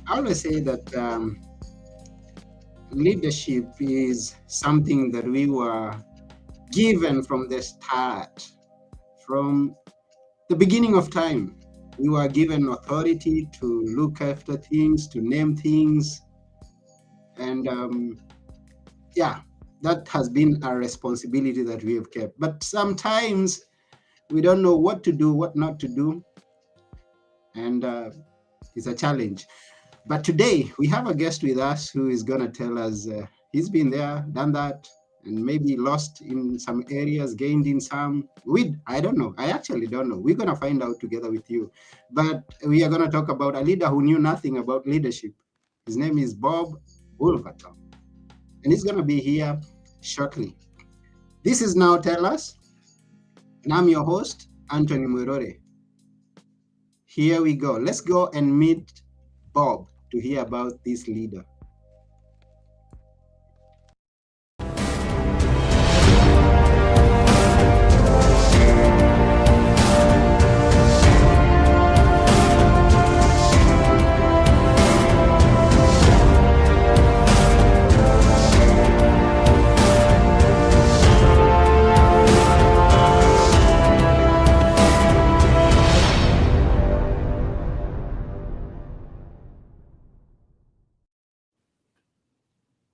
I always say that leadership is something that we were given from the start, from the beginning of time. We were given authority to look after things, to name things, and yeah, that has been our responsibility that we have kept. But sometimes we don't know what to do, what not to do, and it's a challenge. But today we have a guest with us who is going to tell us he's been there, done that, and maybe lost in some areas, gained in some. I don't know. I actually don't know. We're going to find out together with you. But we are going to talk about a leader who knew nothing about leadership. His name is Bob Woolverton, and he's going to be here shortly. This is Now Tell Us, and I'm your host, Anthony Murore. Here we go. Let's go and meet Bob to hear about this leader.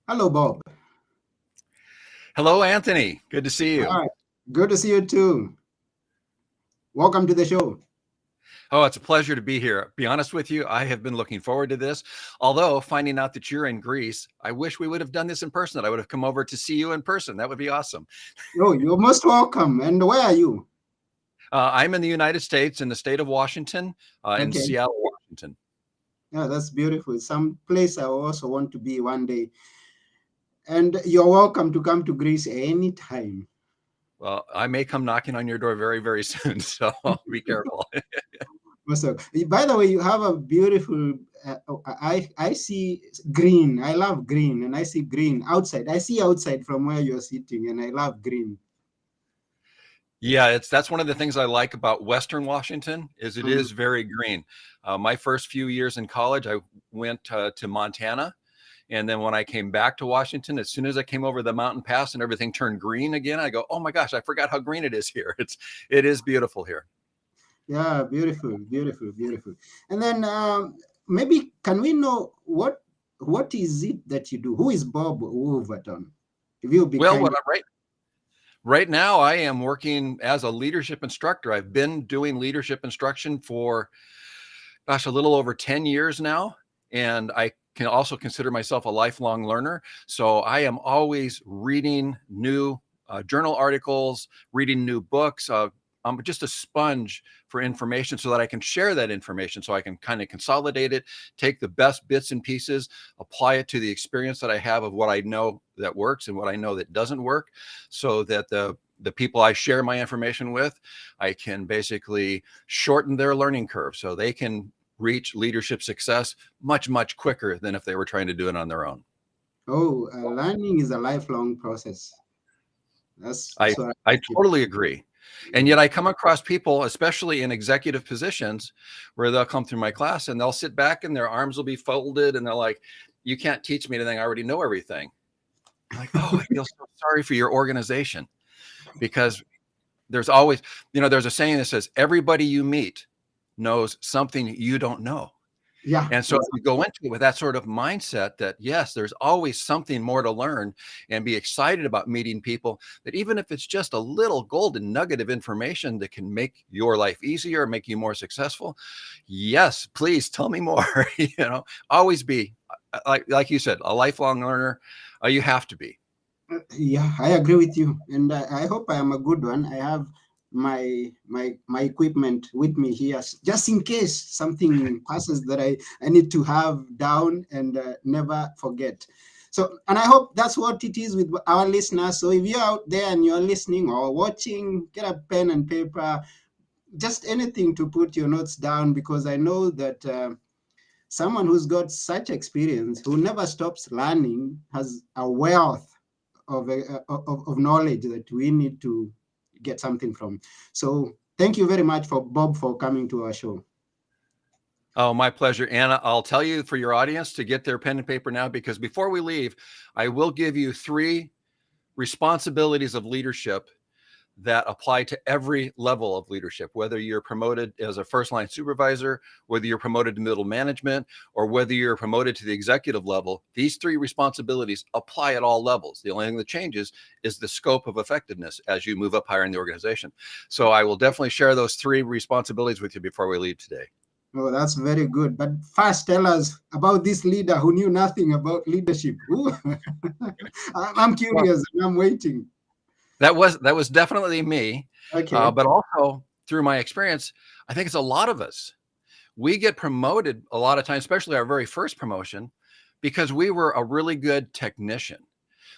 Hello, Bob. Hello, Anthony. Good to see All you. right. Good to see you too. Welcome to the show. Oh, it's a pleasure to be here. Be honest with you, I have been looking forward to this. Although finding out that you're in Greece, I wish we would have done this in person. That I would have come over to see you in person. That would be awesome. Oh, you're most welcome. And where are you? I'm in the United States, in the state of Washington, in Okay. Seattle, Washington. Yeah, that's beautiful. Some place I also want to be one day. And you're welcome to come to Greece anytime. Well, I may come knocking on your door very, very soon. So be careful. Also, by the way, you have a beautiful. I see green. I love green, and I see green outside. I see outside from where you're sitting, and I love green. Yeah, that's one of the things I like about Western Washington is it Mm. is very green. My first few years in college, I went to Montana. And then when I came back to Washington, as soon as I came over the mountain pass and everything turned green again, I go, oh my gosh, I forgot how green it is here. It is beautiful here. Yeah, beautiful, beautiful, beautiful. And then maybe can we know what is it that you do? Who is Bob Wolverton? If you'll be Well, kind. what I'm right now, I am working as a leadership instructor. I've been doing leadership instruction for, gosh, a little over 10 years now. And I can also consider myself a lifelong learner. So I am always reading new journal articles, reading new books. I'm just a sponge for information so that I can share that information, so I can kind of consolidate it, take the best bits and pieces, apply it to the experience that I have of what I know that works and what I know that doesn't work, so that the people I share my information with, I can basically shorten their learning curve so they can reach leadership success much, much quicker than if they were trying to do it on their own. Oh, learning is a lifelong process. I That's what I I keep. totally agree. And yet I come across people, especially in executive positions, where they'll come through my class and they'll sit back and their arms will be folded and they're like, you can't teach me anything. I already know everything. I'm like, oh, I feel so sorry for your organization, because there's always, there's a saying that says everybody you meet knows something you don't know. Yeah, And so if you go into it with that sort of mindset that, yes, there's always something more to learn, and be excited about meeting people, that even if it's just a little golden nugget of information that can make your life easier, make you more successful, yes, please tell me more. Always be, like you said, a lifelong learner. You have to be. yeah, I agree with you, and I hope I am a good one. I have my equipment with me here, just in case something passes that I need to have down and never forget. So, and I hope that's what it is with our listeners. So, if you're out there and you're listening or watching, get a pen and paper, just anything to put your notes down, because I know that. Someone who's got such experience, who never stops learning, has a wealth of knowledge that we need to get something from. So thank you very much for Bob for coming to our show. Oh, my pleasure. Anna, I'll tell you for your audience to get their pen and paper now, because before we leave, I will give you 3 responsibilities of leadership that apply to every level of leadership, whether you're promoted as a first line supervisor, whether you're promoted to middle management, or whether you're promoted to the executive level. These 3 responsibilities apply at all levels. The only thing that changes is the scope of effectiveness as you move up higher in the organization. So I will definitely share those 3 responsibilities with you before we leave today. Oh, that's very good. But first, tell us about this leader who knew nothing about leadership. Ooh. I'm Well, curious and I'm waiting. that was definitely me, Okay. but also through my experience, I think it's a lot of us. We get promoted a lot of times, especially our very first promotion, because we were a really good technician.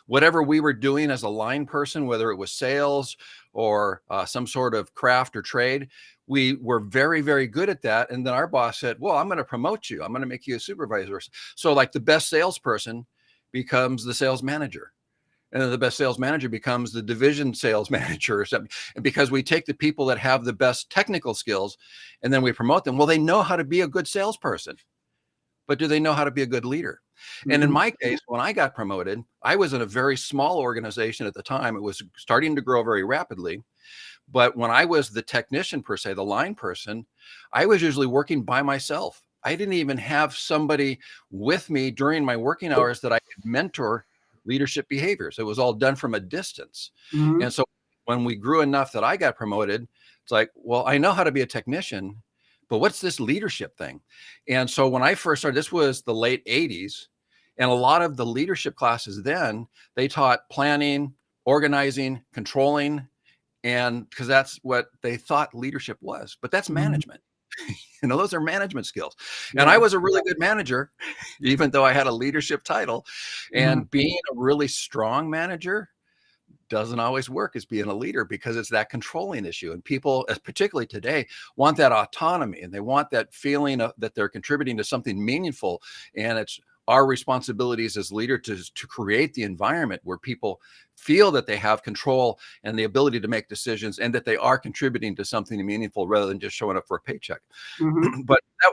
Whatever we were doing as a line person, whether it was sales or some sort of craft or trade, we were very, very good at that. And then our boss said, well, I'm going to promote you. I'm going to make you a supervisor. So like the best salesperson becomes the sales manager. And then the best sales manager becomes the division sales manager or something. And because we take the people that have the best technical skills and then we promote them, well, they know how to be a good salesperson, but do they know how to be a good leader? And in Mhm. my case, when I got promoted, I was in a very small organization at the time. It was starting to grow very rapidly. But when I was the technician, per se, the line person, I was usually working by myself. I didn't even have somebody with me during my working hours that I could mentor leadership behaviors. It was all done from a distance. And Mhm. so when we grew enough that I got promoted, it's like, well, I know how to be a technician, but what's this leadership thing? And so when I first started, this was the late 80s. And a lot of the leadership classes then, they taught planning, organizing, controlling, and because that's what they thought leadership was, but that's Mhm. management. Those are management skills. And I Yeah. was a really good manager, even though I had a leadership title. Mhm. And being a really strong manager doesn't always work as being a leader, because it's that controlling issue. And people, particularly today, want that autonomy, and they want that feeling that they're contributing to something meaningful. And it's our responsibilities as leader to create the environment where people feel that they have control and the ability to make decisions, and that they are contributing to something meaningful rather than just showing up for a paycheck. Mhm.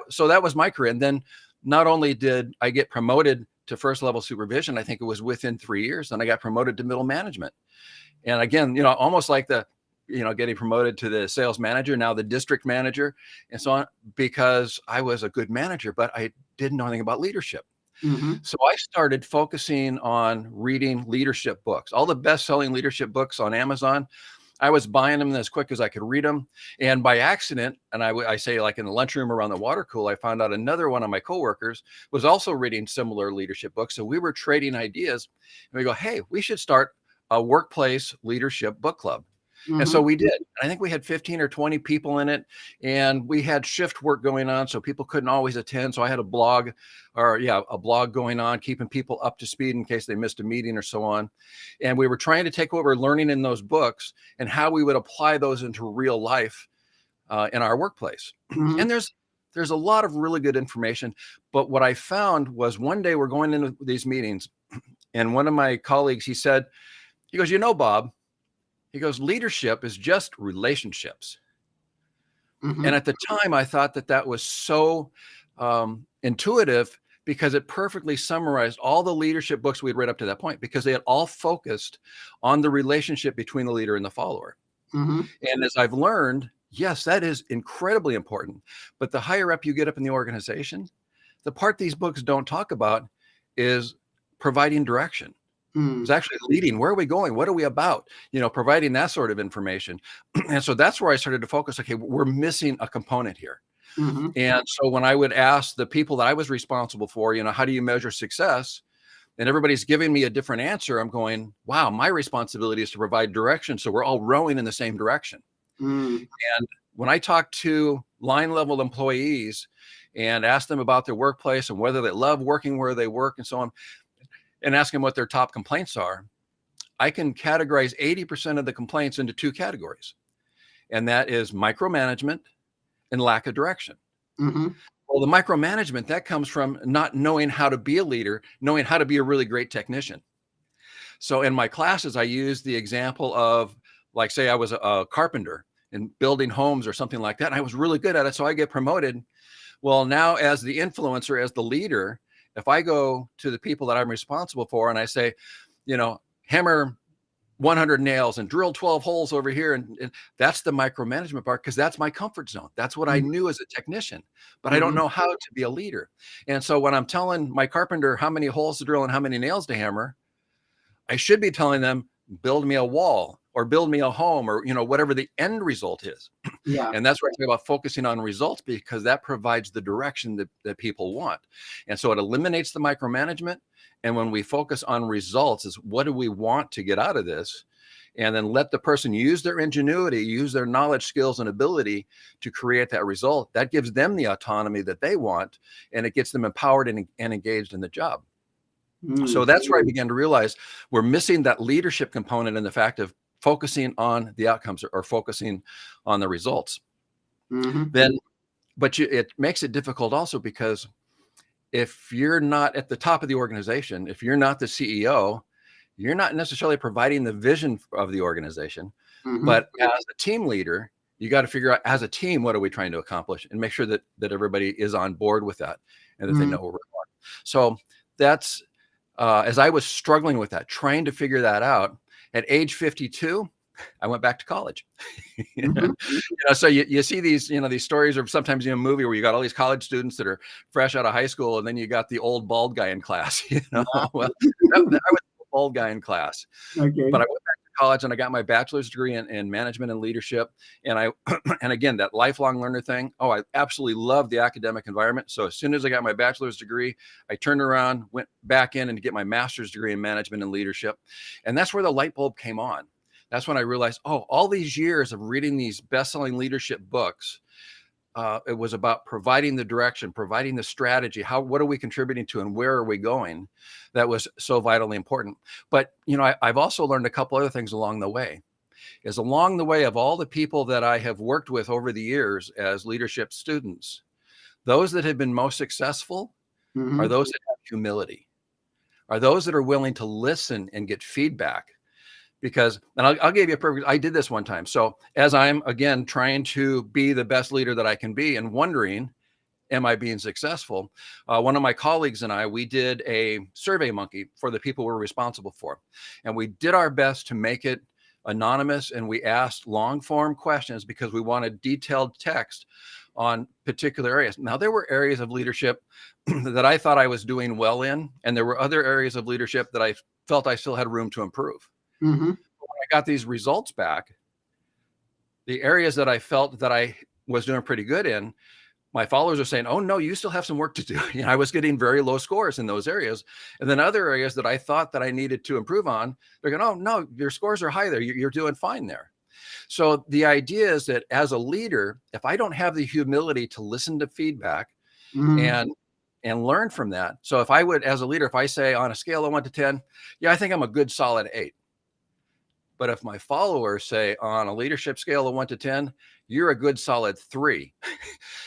So that was my career. And then not only did I get promoted to first level supervision, I think it was within 3 years, and I got promoted to middle management. And again, almost like getting promoted to the sales manager, now the district manager, and so on, because I was a good manager, but I didn't know anything about leadership. Mhm. So I started focusing on reading leadership books, all the best-selling leadership books on Amazon. I was buying them as quick as I could read them. And by accident, and I say, like in the lunchroom around the water cooler, I found out another one of my coworkers was also reading similar leadership books. So we were trading ideas, and we go, hey, we should start a workplace leadership book club. And so Mhm. we did. I think we had 15 or 20 people in it, and we had shift work going on, so people couldn't always attend. So I had a blog going on, keeping people up to speed in case they missed a meeting or so on. And we were trying to take what we're learning in those books and how we would apply those into real life in our workplace. Mhm. And there's a lot of really good information. But what I found was one day we're going into these meetings, and one of my colleagues, he goes, Bob, he goes, leadership is just relationships. And Mhm. at the time, I thought that was so intuitive, because it perfectly summarized all the leadership books we'd read up to that point, because they had all focused on the relationship between the leader and the follower. Mhm. And as I've learned, yes, that is incredibly important. But the higher up you get up in the organization, the part these books don't talk about is providing direction. It's Mhm. actually leading. Where are we going? What are we about? Providing that sort of information. And so that's where I started to focus. Okay, we're missing a component here. Mhm. And so when I would ask the people that I was responsible for, how do you measure success? And everybody's giving me a different answer. I'm going, wow, my responsibility is to provide direction, so we're all rowing in the same direction. Mhm. And when I talk to line level employees and ask them about their workplace and whether they love working where they work and so on, and ask them what their top complaints are, I can categorize 80% of the complaints into 2 categories. And that is micromanagement and lack of direction. Mhm. Well, the micromanagement, that comes from not knowing how to be a leader, knowing how to be a really great technician. So in my classes, I use the example of, like, say I was a carpenter and building homes or something like that. And I was really good at it. So I get promoted. Well, now as the influencer, as the leader, if I go to the people that I'm responsible for and I say, hammer 100 nails and drill 12 holes over here, and that's the micromanagement part, because that's my comfort zone. That's what I Mhm. knew as a technician, but I don't Mhm. know how to be a leader. And so when I'm telling my carpenter how many holes to drill and how many nails to hammer, I should be telling them, build me a wall or build me a home, or whatever the end result is. Yeah. And that's where I talk about focusing on results, because that provides the direction that people want. And so it eliminates the micromanagement. And when we focus on results, is what do we want to get out of this? And then let the person use their ingenuity, use their knowledge, skills, and ability to create that result. That gives them the autonomy that they want, and it gets them empowered and engaged in the job. Mm. So that's where I began to realize we're missing that leadership component in the fact of focusing on the outcomes, or focusing on the results. Mhm. Then, but it makes it difficult also, because if you're not at the top of the organization, if you're not the CEO, you're not necessarily providing the vision of the organization. Mhm. But as a team leader, you got to figure out, as a team, what are we trying to accomplish, and make sure that everybody is on board with that, and that they Mhm. know where we're going. So that's as I was struggling with that, trying to figure that out at age 52, I went back to college. Mhm. So you see these, these stories, or sometimes in a movie where you got all these college students that are fresh out of high school, and then you got the old bald guy in class. Well, Yeah. I was the old guy in class, but Okay. I went back to college and I got my bachelor's degree in management and leadership. And and again, that lifelong learner thing. Oh, I absolutely love the academic environment. So as soon as I got my bachelor's degree, I turned around, went back in and to get my master's degree in management and leadership. And that's where the light bulb came on. That's when I realized, oh, all these years of reading these best-selling leadership books, it was about providing the direction, providing the strategy. What are we contributing to, and where are we going? That was so vitally important. But I've also learned a couple other things along the way. Is along the way of all the people that I have worked with over the years as leadership students, those that have been most successful are Mhm. those that have humility, are those that are willing to listen and get feedback. Because, and I'll give you a perfect, I did this one time. So as I'm, again, trying to be the best leader that I can be and wondering, am I being successful? One of my colleagues and I, we did a survey monkey for the people we're responsible for. And we did our best to make it anonymous. And we asked long form questions because we wanted detailed text on particular areas. Now, there were areas of leadership that I thought I was doing well in, and there were other areas of leadership that I felt I still had room to improve. Mhm. When I got these results back, the areas that I felt that I was doing pretty good in, my followers are saying, "Oh no, you still have some work to do." I was getting very low scores in those areas, and then other areas that I thought that I needed to improve on, they're going, "Oh no, your scores are high there. You're doing fine there." So the idea is that as a leader, if I don't have the humility to listen to feedback Mhm. and learn from that, so if I would, as a leader, if I say on a scale of 1 to 10, yeah, I think I'm a good solid 8. But if my followers say on a leadership scale of 1 to 10, you're a good solid 3,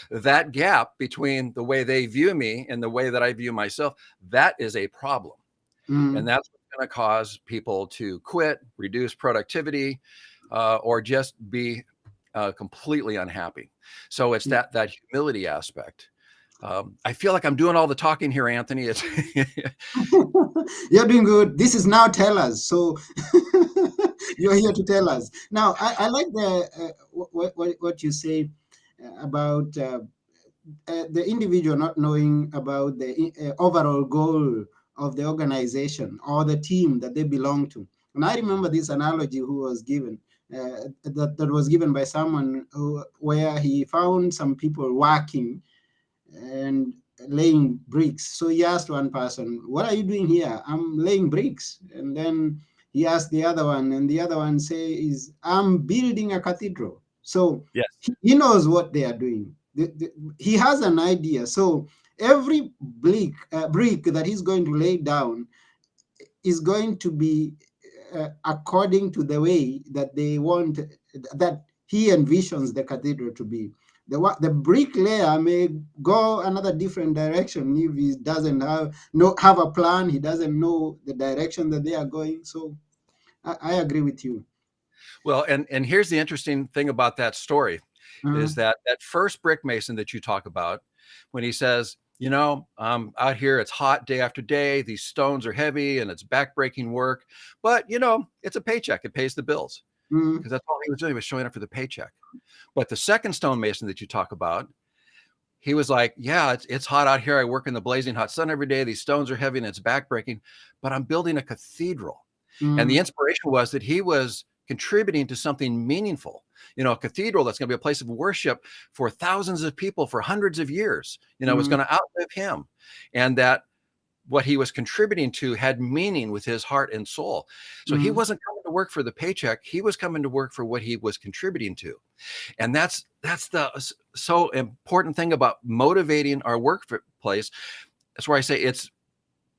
that gap between the way they view me and the way that I view myself, that is a problem. And Mhm. that's what's going to cause people to quit, reduce productivity, or just be completely unhappy. So it's that humility aspect. I feel like I'm doing all the talking here, Anthony. It's You're doing good. This is now tell us. So you're here to tell us. Now, I like what you say about the individual not knowing about the overall goal of the organization or the team that they belong to. And I remember this analogy who was given. That was given by someone where he found some people working and laying bricks. So he asked one person, "What are you doing here?" "I'm laying bricks." And then he asked the other one, and the other one says, "I'm building a cathedral." So yes. he knows what they are doing. He has an idea. So every brick that he's going to lay down is going to be according to the way that they want, that he envisions the cathedral to be. The bricklayer may go another different direction if he doesn't have a plan. He doesn't know the direction that they are going. So I agree with you. Well, and here's the interesting thing about that story Uh, is that first brick mason that you talk about, when he says, out here, it's hot day after day. These stones are heavy and it's backbreaking work, but it's a paycheck. It pays the bills, Mm, because that's all he was doing, was showing up for the paycheck. But the second stonemason that you talk about, he was like, yeah, it's hot out here. I work in the blazing hot sun every day. These stones are heavy and it's backbreaking, but I'm building a cathedral. And the mm, inspiration was that he was contributing to something meaningful, a cathedral that's going to be a place of worship for thousands of people for hundreds of years, was mm, going to outlive him. And that what he was contributing to had meaning with his heart and soul. So he mm, wasn't coming to work for the paycheck. He was coming to work for what he was contributing to. And that's the so important thing about motivating our workplace. That's where I say it's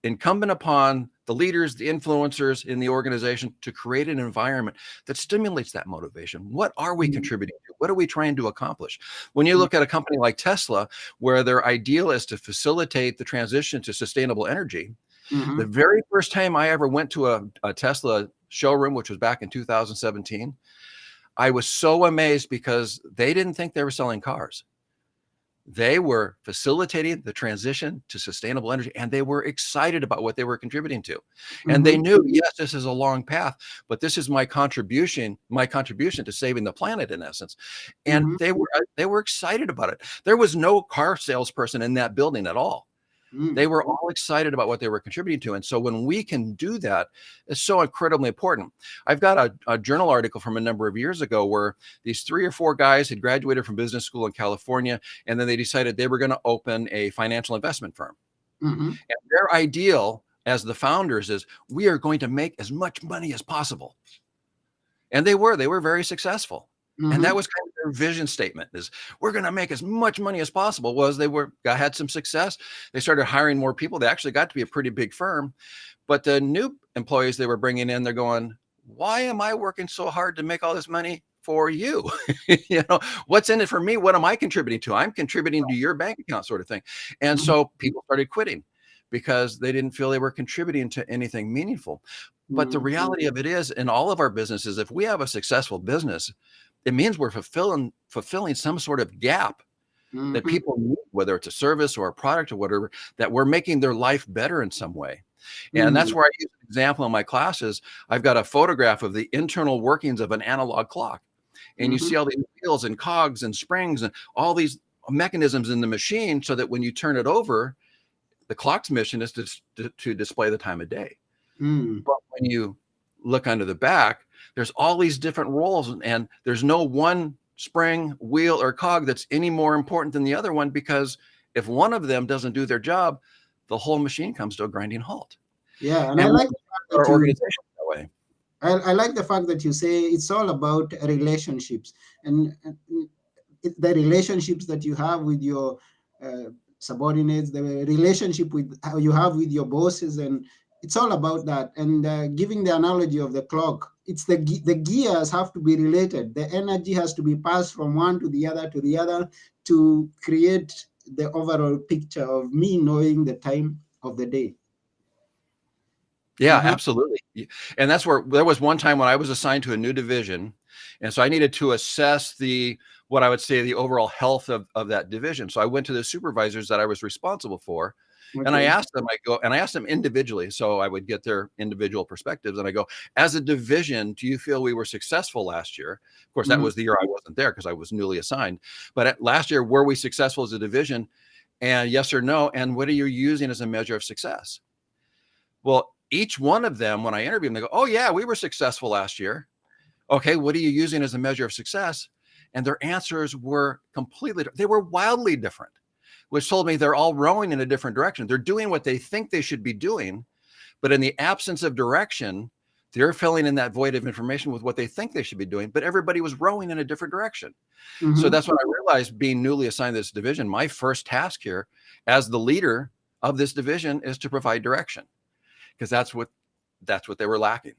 incumbent upon the leaders, the influencers in the organization to create an environment that stimulates that motivation. What are we mm, contributing to? What are we trying to accomplish? When you look at a company like Tesla, where their ideal is to facilitate the transition to sustainable energy, the mhm, very first time I ever went to a Tesla showroom, which was back in 2017, I was so amazed because they didn't think they were selling cars. They were facilitating the transition to sustainable energy, and they were excited about what they were contributing to. And they mhm, knew, yes, this is a long path, but this is my contribution to saving the planet, in essence. And mhm, they were excited about it. There was no car salesperson in that building at all. mm, They were all excited about what they were contributing to. And so when we can do that, it's so incredibly important. I've got a journal article from a number of years ago where these 3 or 4 guys had graduated from business school in California, and then they decided they were going to open a financial investment firm. mhm, And their ideal as the founders is, we are going to make as much money as possible. And they were very successful. And that mhm, was kind of their vision statement, is we're going to make as much money as possible. Had some success. They started hiring more people. They actually got to be a pretty big firm. But the new employees they were bringing in, they're going, why am I working so hard to make all this money for you? What's in it for me? What am I contributing to? I'm contributing to your bank account, sort of thing. And mhm, so people started quitting because they didn't feel they were contributing to anything meaningful. But the mm, reality of it is, in all of our businesses, if we have a successful business, it means we're fulfilling some sort of gap that mhm, people need, whether it's a service or a product or whatever, that we're making their life better in some way. And mm, that's where I use an example in my classes. I've got a photograph of the internal workings of an analog clock. And you mhm, see all these wheels and cogs and springs and all these mechanisms in the machine, so that when you turn it over, the clock's mission is to display the time of day. mm, But when you look under the back, there's all these different roles, and there's no one spring, wheel, or cog that's any more important than the other one, because if one of them doesn't do their job, the whole machine comes to a grinding halt. yeah, and I And like the fact that our you organization that way. I like the fact that you say it's all about relationships and the relationships that you have with your uh, subordinates, the relationship with how you have with your bosses, and it's all about that. And giving the analogy of the clock, it's the gears have to be related. The energy has to be passed from one to the other to create the overall picture of me knowing the time of the day. Yeah, Uh-huh. absolutely. And that's where there was one time when I was assigned to a new division. And so I needed to assess what I would say, the overall health of that division. So I went to the supervisors that I was responsible for. And Okay. I asked them individually. So I would get their individual perspectives. And I go, as a division, do you feel we were successful last year? Of course, that Mhm. was the year I wasn't there because I was newly assigned. But last year, were we successful as a division? And yes or no. And what are you using as a measure of success? Well, each one of them, when I interview them, they go, oh, yeah, we were successful last year. Okay, what are you using as a measure of success? And their answers were they were wildly different, which told me they're all rowing in a different direction. They're doing what they think they should be doing, but in the absence of direction, they're filling in that void of information with what they think they should be doing, but everybody was rowing in a different direction. So Mhm. that's when I realized, being newly assigned this division, my first task here as the leader of this division is to provide direction, because that's what they were lacking.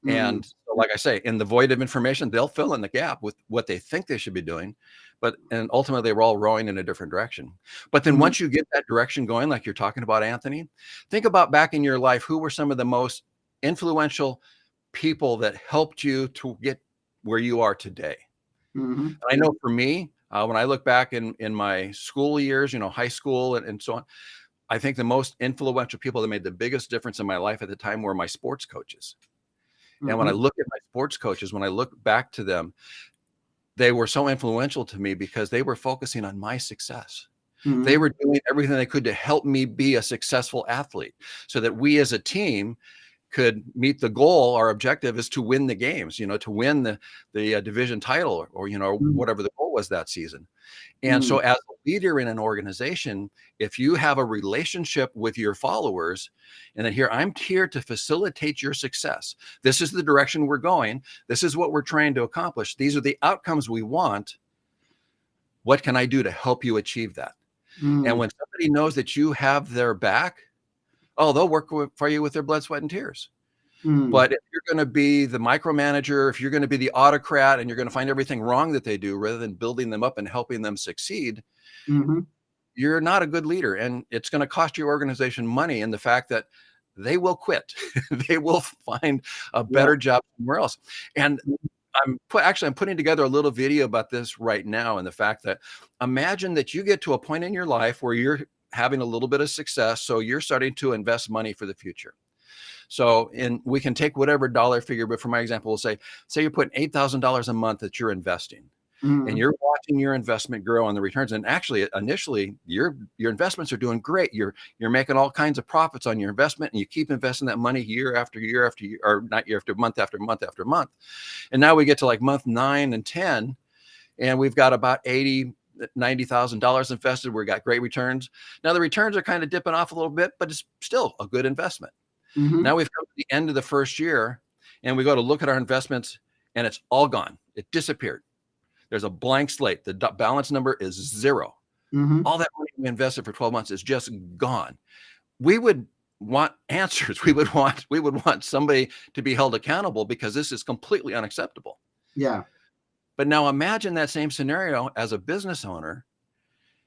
Mhm. And so, like I say, in the void of information, they'll fill in the gap with what they think they should be doing, and ultimately they were all rowing in a different direction. But then Mhm. once you get that direction going, like you're talking about, Anthony, think about back in your life, who were some of the most influential people that helped you to get where you are today. Mhm. I know for me, When I look back in my school years, high school and so on, I think the most influential people that made the biggest difference in my life at the time were my sports coaches. And when I Mm-hmm. look at my sports coaches, when I look back to them, they were so influential to me because they were focusing on my success. They Mm-hmm. were doing everything they could to help me be a successful athlete so that we as a team could meet the goal. Our objective is to win the games, to win the division title or whatever the goal was that season. And Mm-hmm. so as a leader in an organization, if you have a relationship with your followers, and then I'm here to facilitate your success. This is the direction we're going. This is what we're trying to accomplish. These are the outcomes we want. What can I do to help you achieve that? And Mm-hmm. when somebody knows that you have their back, oh, they'll work for you with their blood, sweat, and tears. Mm-hmm. But if you're going to be the micromanager, if you're going to be the autocrat and you're going to find everything wrong that they do rather than building them up and helping them succeed, Mm-hmm. you're not a good leader. And it's going to cost your organization money in the fact that they will quit. They will find a Yeah. better job somewhere else. And I'm putting together a little video about this right now. And the fact that imagine that you get to a point in your life where you're having a little bit of success. So you're starting to invest money for the future. So, we can take whatever dollar figure, but for my example, we'll say you're putting $8,000 a month that you're investing, and Mm-hmm. you're watching your investment grow on the returns. And actually, initially, your investments are doing great. You're making all kinds of profits on your investment, and you keep investing that money year after year after year, or not year after month after month after month. And now we get to like month 9 and 10, and we've got about $90,000 invested. We've got great returns. Now the returns are kind of dipping off a little bit, but it's still a good investment. Mm-hmm. Now we've come to the end of the first year and we go to look at our investments and it's all gone. It disappeared. There's a blank slate. The balance number is 0. Mm-hmm. All that money we invested for 12 months is just gone. We would want answers. We would want somebody to be held accountable because this is completely unacceptable. Yeah. But now imagine that same scenario as a business owner,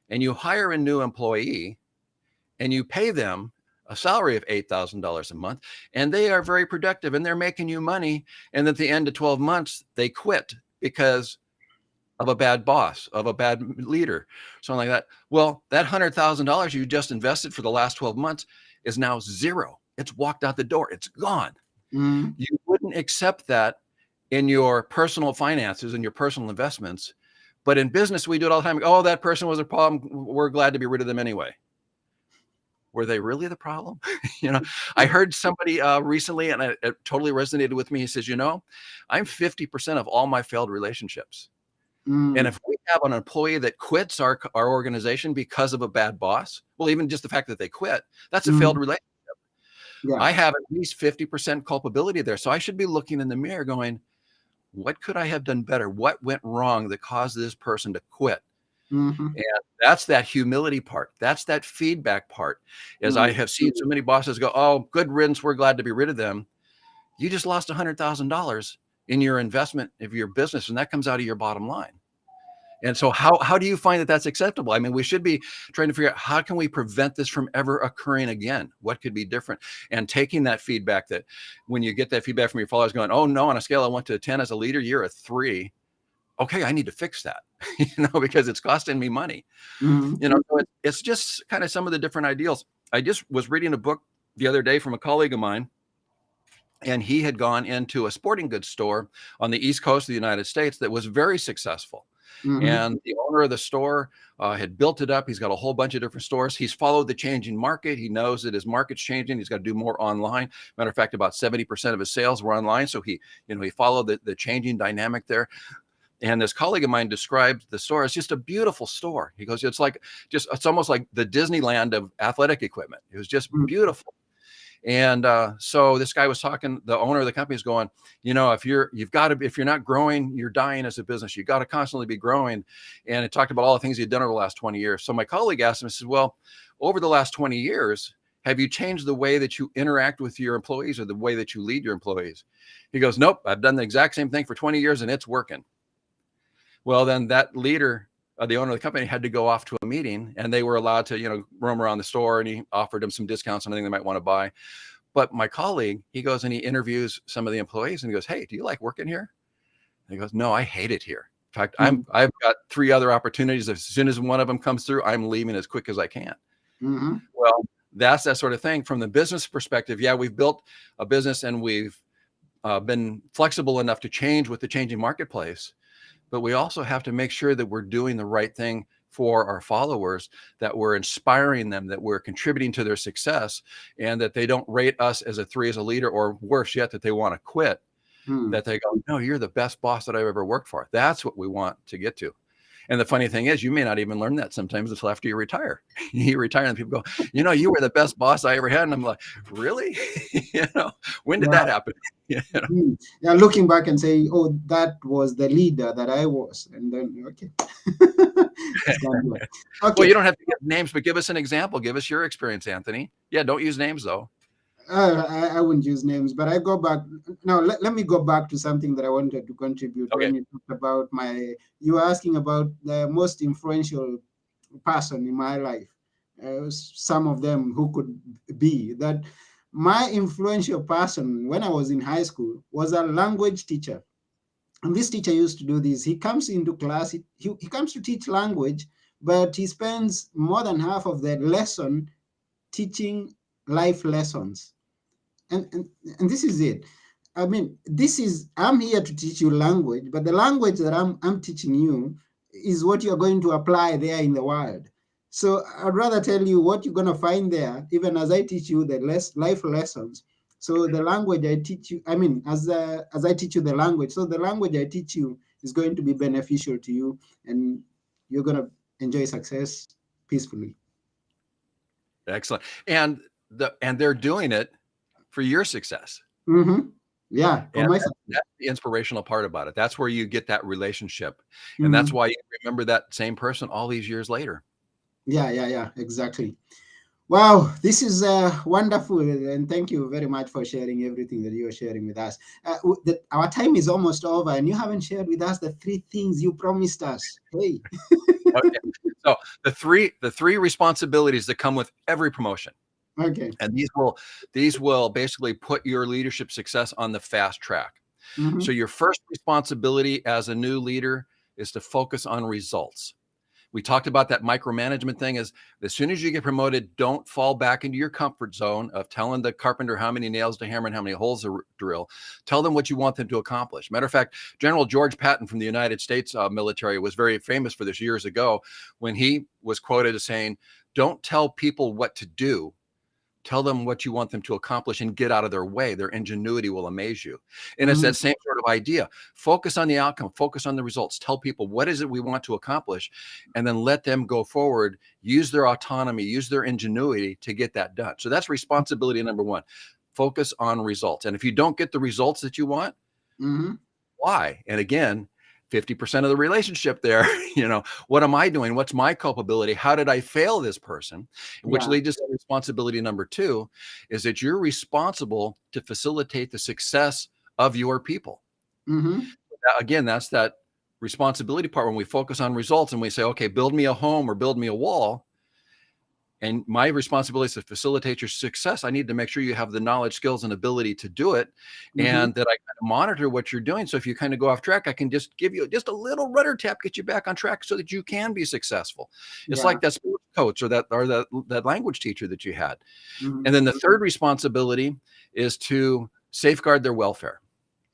and you hire a new employee and you pay them a salary of $8,000 a month, and they are very productive and they're making you money. And at the end of 12 months, they quit because of a bad boss, of a bad leader, something like that. Well, that $100,000 you just invested for the last 12 months is now 0. It's walked out the door. It's gone. Mm-hmm. You wouldn't accept that in your personal finances and your personal investments. But in business, we do it all the time. Oh, that person was a problem. We're glad to be rid of them anyway. Were they really the problem? I heard somebody recently, and it totally resonated with me. He says, I'm 50% of all my failed relationships. And Mm-hmm. if we have an employee that quits our organization because of a bad boss, well, even just the fact that they quit, that's a failed relationship. Yeah. I have at least 50% culpability there. So I should be looking in the mirror going, what could I have done better? What went wrong that caused this person to quit? Mm-hmm. And that's that humility part. That's that feedback part. As I have seen so many bosses go, oh, good riddance, we're glad to be rid of them. You just lost $100,000 in your investment of your business, and that comes out of your bottom line. And so how do you find that that's acceptable? I mean, we should be trying to figure out how can we prevent this from ever occurring again? What could be different? And taking that feedback, that when you get that feedback from your followers going, oh no, on a scale of 1 to 10 as a leader, you're a 3. Okay, I need to fix that, because it's costing me money. Mm-hmm. So it's just kind of some of the different ideals. I just was reading a book the other day from a colleague of mine, and he had gone into a sporting goods store on the East Coast of the United States that was very successful. Mm-hmm. And the owner of the store had built it up. He's got a whole bunch of different stores. He's followed the changing market. He knows that his market's changing. He's got to do more online. Matter of fact, about 70% of his sales were online. So he followed the changing dynamic there. And this colleague of mine described the store as just a beautiful store. He goes, it's almost like the Disneyland of athletic equipment. It was just beautiful. And so this guy was talking, the owner of the company is going, if you're not growing, you're dying as a business. You got to constantly be growing. And it talked about all the things he'd done over the last 20 years. So my colleague asked him, he says, well, over the last 20 years, have you changed the way that you interact with your employees or the way that you lead your employees? He goes, nope, I've done the exact same thing for 20 years and it's working. Well, then that leader, the owner of the company, had to go off to a meeting, and they were allowed to, roam around the store, and he offered them some discounts on anything they might want to buy. But my colleague, he goes and he interviews some of the employees, and he goes, hey, do you like working here? And he goes, no, I hate it here. In fact, Mm. I've got 3 other opportunities. As soon as one of them comes through, I'm leaving as quick as I can. Mm-hmm. Well, that's that sort of thing. From the business perspective, yeah, we've built a business and we've been flexible enough to change with the changing marketplace, but we also have to make sure that we're doing the right thing for our followers, that we're inspiring them, that we're contributing to their success, and that they don't rate us as a 3 as a leader, or worse yet, that they want to quit, Mm. that they go, no, you're the best boss that I've ever worked for. That's what we want to get to. And the funny thing is, you may not even learn that sometimes until after you retire. You retire and people go, you were the best boss I ever had. And I'm like, really? When did that Wow. happen? Mm. Yeah, looking back and saying, "Oh, that was the leader that I was," and then okay, it's gone well. Well, Okay, you don't have to give names, but give us an example. Give us your experience, Anthony. Yeah, don't use names though. I wouldn't use names, but I go back now. Let me go back to something that I wanted to contribute Okay. when you talked about you were asking about the most influential person in my life. Some of them who could be that. My influential person when I was in high school was a language teacher. And this teacher used to do this. He comes into class, he comes to teach language, but he spends more than half of the lesson teaching life lessons. And this is it. I mean, I'm here to teach you language, but the language that I'm teaching you is what you're going to apply there in the world. So I'd rather tell you what you're going to find there, even as I teach you the life lessons. So the language I teach you, I mean, as I teach you the language, so the language I teach you is going to be beneficial to you, and you're going to enjoy success peacefully. Excellent. And they're doing it for your success. Mm-hmm. Yeah, for And my that's the inspirational part about it. That's where you get that relationship. And that's mm-hmm. why you remember that same person all these years later. Yeah, exactly. Wow, this is wonderful, and thank you very much for sharing everything that you're sharing with us. Our time is almost over, and you haven't shared with us the 3 things you promised us. Hey. Okay. So the three responsibilities that come with every promotion. Okay. And these will basically put your leadership success on the fast track. Mm-hmm. So your first responsibility as a new leader is to focus on results. We talked about that micromanagement thing. Is as soon as you get promoted, don't fall back into your comfort zone of telling the carpenter how many nails to hammer and how many holes to drill. Tell them what you want them to accomplish. Matter of fact, General George Patton from the United States military was very famous for this years ago when he was quoted as saying, "Don't tell people what to do. Tell them what you want them to accomplish and get out of their way. Their ingenuity will amaze you." And it's Mm-hmm. that same sort of idea. Focus on the outcome, focus on the results. Tell people what is it we want to accomplish, and then let them go forward, use their autonomy, use their ingenuity to get that done. So that's responsibility number 1. Focus on results. And if you don't get the results that you want, Mm-hmm. why? And again, 50% of the relationship there, what am I doing? What's my culpability? How did I fail this person? Which Yeah. leads us to responsibility number 2 is that you're responsible to facilitate the success of your people. Mm-hmm. Again, that's that responsibility part when we focus on results and we say, okay, build me a home or build me a wall. And my responsibility is to facilitate your success. I need to make sure you have the knowledge, skills, and ability to do it, Mm-hmm. and that I kind of monitor what you're doing. So if you kind of go off track, I can just give you just a little rudder tap, get you back on track so that you can be successful. It's Yeah. like that sports coach or that language teacher that you had. Mm-hmm. And then the third responsibility is to safeguard their welfare.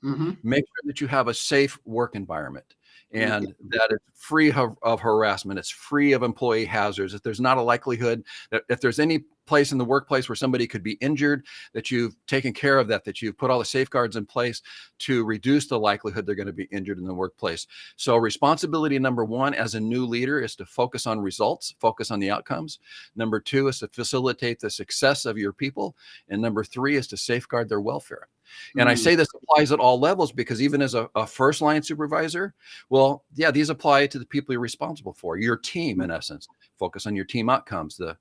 Mm-hmm. Make sure that you have a safe work environment Okay. and that it's free of harassment. It's free of employee hazards. If there's not a likelihood that if there's any place in the workplace where somebody could be injured, that you've taken care of that you've put all the safeguards in place to reduce the likelihood they're going to be injured in the workplace. So responsibility number 1 as a new leader is to focus on results, focus on the outcomes. Number 2 is to facilitate the success of your people. And number 3 is to safeguard their welfare. And I Mm-hmm. say this applies at all levels because even as a first line supervisor, well, yeah, these apply to the people you're responsible for, your team, in essence. Focus on your team outcomes, the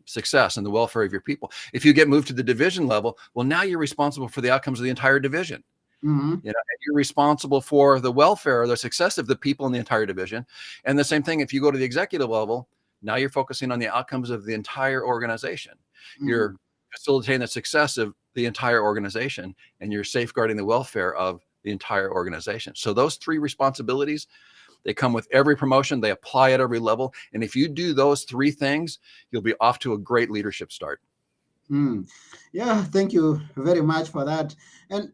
success and the welfare of your people. If you get moved to the division level, well, now you're responsible for the outcomes of the entire division. Mm-hmm. And you're responsible for the welfare or the success of the people in the entire division. And the same thing, if you go to the executive level, now you're focusing on the outcomes of the entire organization. Mm-hmm. You're facilitating the success of the entire organization, and you're safeguarding the welfare of the entire organization. So those 3 responsibilities, They come with every promotion. They apply at every level. And if you do those three things, you'll be off to a great leadership start. Yeah, thank you very much for that. And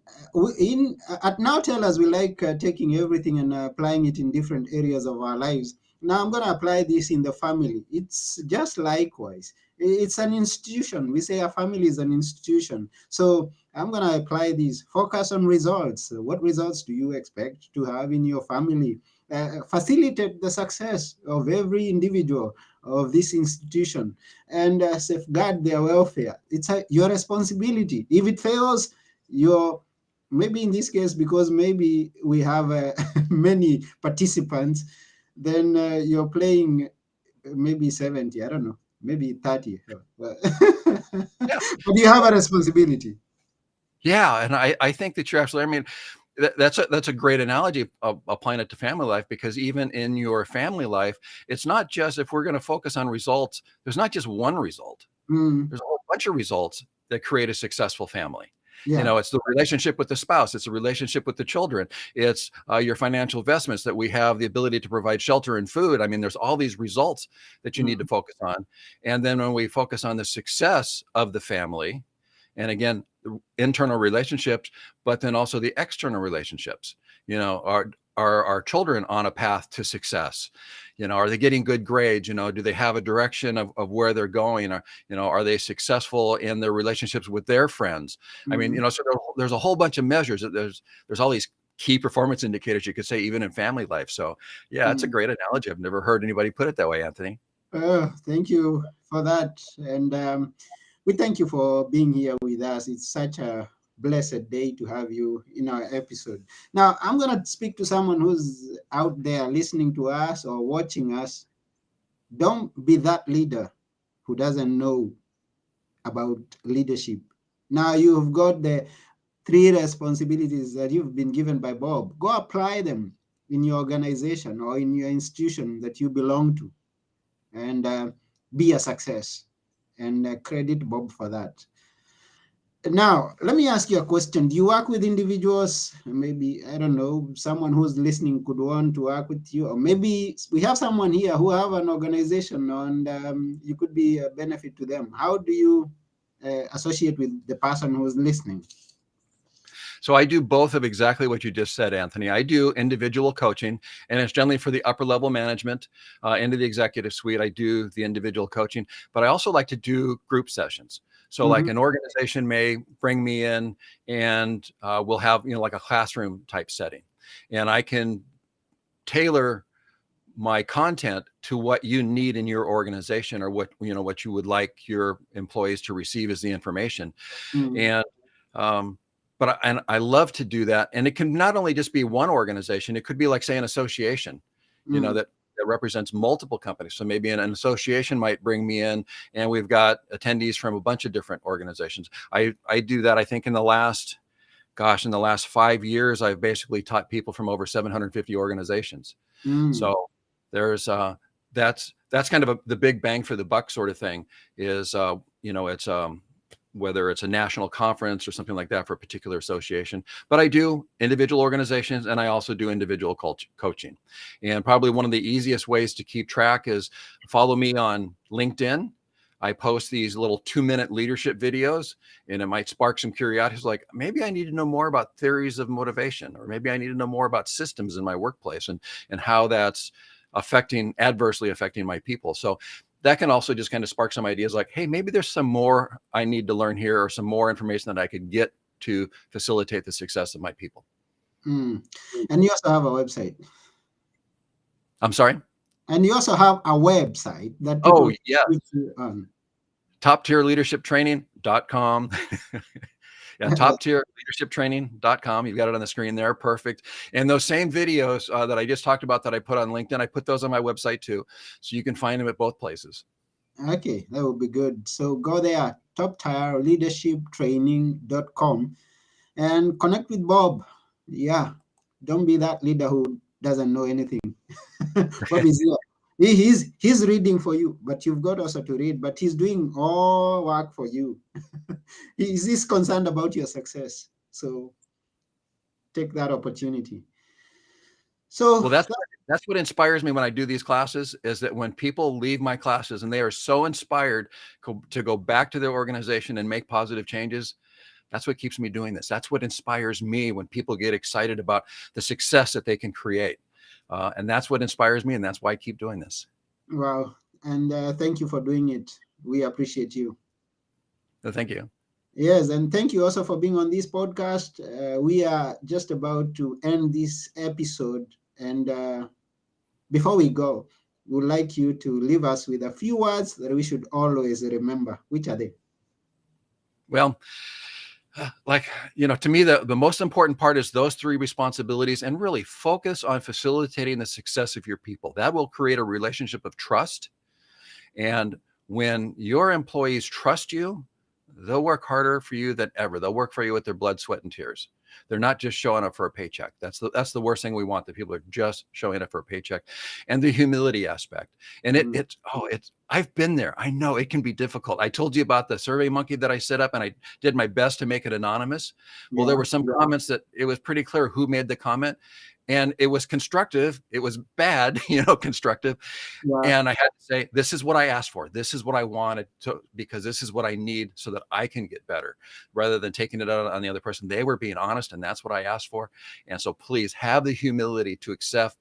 in at Now Tellers, we like taking everything and applying it in different areas of our lives. Now I'm going to apply this in the family. It's just likewise. It's an institution. We say a family is an institution. So I'm going to apply this. Focus on results. What results do you expect to have in your family? Facilitate the success of every individual of this institution, and safeguard their welfare. It's your responsibility. If it fails, your maybe in this case, because maybe we have many participants, then you're playing maybe 70, I don't know, maybe 30. But Yeah. you have a responsibility. Yeah. And I think that you're absolutely, I mean, that's a great analogy of applying it to family life, because even in your family life, it's not just, if we're going to focus on results, there's not just one result. There's a whole bunch of results that create a successful family. Yeah. It's the relationship with the spouse. It's the relationship with the children. It's your financial investments, that we have the ability to provide shelter and food. I mean, there's all these results that you need to focus on. And then when we focus on the success of the family, and again, internal relationships, but then also the external relationships, are our children on a path to success? Are they getting good grades? Do they have a direction of where they're going? Or, are they successful in their relationships with their friends? I mean, so there's a whole bunch of measures. There's all these key performance indicators, you could say, even in family life. So yeah, it's a great analogy. I've never heard anybody put it that way, Anthony. Thank you for that. And we thank you for being here with us. It's such a blessed day to have you in our episode. Now, I'm going to speak to someone who's out there listening to us or watching us. Don't be that leader who doesn't know about leadership. Now, you've got the three responsibilities that you've been given by Bob. Go apply them in your organization or in your institution that you belong to, and be a success. And credit Bob for that. Now, let me ask you a question. Do you work with individuals? Maybe, I don't know, someone who's listening could want to work with you. Or maybe we have someone here who have an organization, and you could be a benefit to them. How do you associate with the person who's listening? So I do both of exactly what you just said, Anthony. I do individual coaching, and it's generally for the upper level management into the executive suite. I do the individual coaching, but I also like to do group sessions. So like an organization may bring me in, and we'll have, like a classroom type setting, and I can tailor my content to what you need in your organization, or what you would like your employees to receive as the information. And but I love to do that. And it can not only just be one organization, it could be like, say, an association, that represents multiple companies. So maybe an association might bring me in, and we've got attendees from a bunch of different organizations. I do that. I think in the last 5 years, I've basically taught people from over 750 organizations. So there's that's kind of the big bang for the buck sort of thing is, it's whether it's a national conference or something like that for a particular association. But I do individual organizations, and I also do individual coaching. And probably one of the easiest ways to keep track is follow me on LinkedIn. I post these little 2-minute leadership videos, and it might spark some curiosity, like maybe I need to know more about theories of motivation, or maybe I need to know more about systems in my workplace and how that's adversely affecting my people. So that can also just kind of spark some ideas like, hey, maybe there's some more I need to learn here, or some more information that I could get to facilitate the success of my people. And you also have a website. I'm sorry? And you also have a website that people on. TopTierLeadershipTraining.com. Yeah, TopTierLeadershipTraining.com. You've got it on the screen there. Perfect. And those same videos that I just talked about that I put on LinkedIn, I put those on my website too. So you can find them at both places. Okay, that would be good. So go there, TopTierLeadershipTraining.com, and connect with Bob. Yeah, don't be that leader who doesn't know anything. Bob is here. He's reading for you, but you've got also to read, but he's doing all work for you. He's concerned about your success. So take that opportunity. So Well, that's what inspires me when I do these classes, is that when people leave my classes and they are so inspired to go back to their organization and make positive changes, that's what keeps me doing this. That's what inspires me when people get excited about the success that they can create. And that's what inspires me. And that's why I keep doing this. wow, and thank you for doing it. We appreciate you. So thank you. Yes, and thank you also for being on this podcast. We are just about to end this episode, and before we go, we would like you to leave us with a few words that we should always remember. Which are they? Well, like, to me, the most important part is those three responsibilities, and really focus on facilitating the success of your people. That will create a relationship of trust. And when your employees trust you, they'll work harder for you than ever. They'll work for you with their blood, sweat, and tears. They're not just showing up for a paycheck. That's the worst thing we want. That people are just showing up for a paycheck. And the humility aspect. And I've been there. I know it can be difficult. I told you about the Survey Monkey that I set up, and I did my best to make it anonymous. Well, there were some comments that it was pretty clear who made the comment. And it was constructive. It was bad, constructive. Yeah. And I had to say, this is what I asked for. This is what I wanted to, because this is what I need so that I can get better, rather than taking it out on the other person. They were being honest, and that's what I asked for. And so please have the humility to accept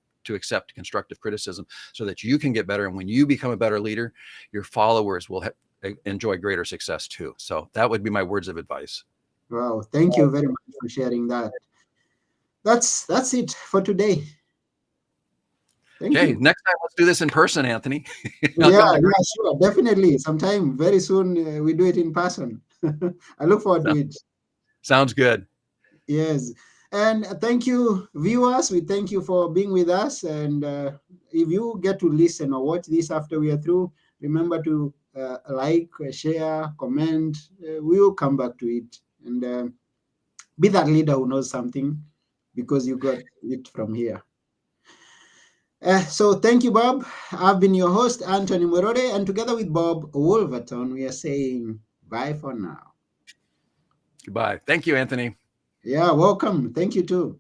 constructive criticism so that you can get better. And when you become a better leader, your followers will enjoy greater success too. So that would be my words of advice. Wow. Thank you very much for sharing that. That's it for today. Thank you. Next time, let's do this in person, Anthony. Yeah, sure, definitely. Sometime very soon we do it in person. I look forward to it. Sounds good. Yes, and thank you, viewers. We thank you for being with us. And if you get to listen or watch this after we are through, remember to like, share, comment. We will come back to it, and be that leader who knows something, because you got it from here. So thank you, Bob. I've been your host, Anthony Morode, and together with Bob Woolverton, we are saying bye for now. Goodbye. Thank you, Anthony. Yeah, welcome. Thank you too.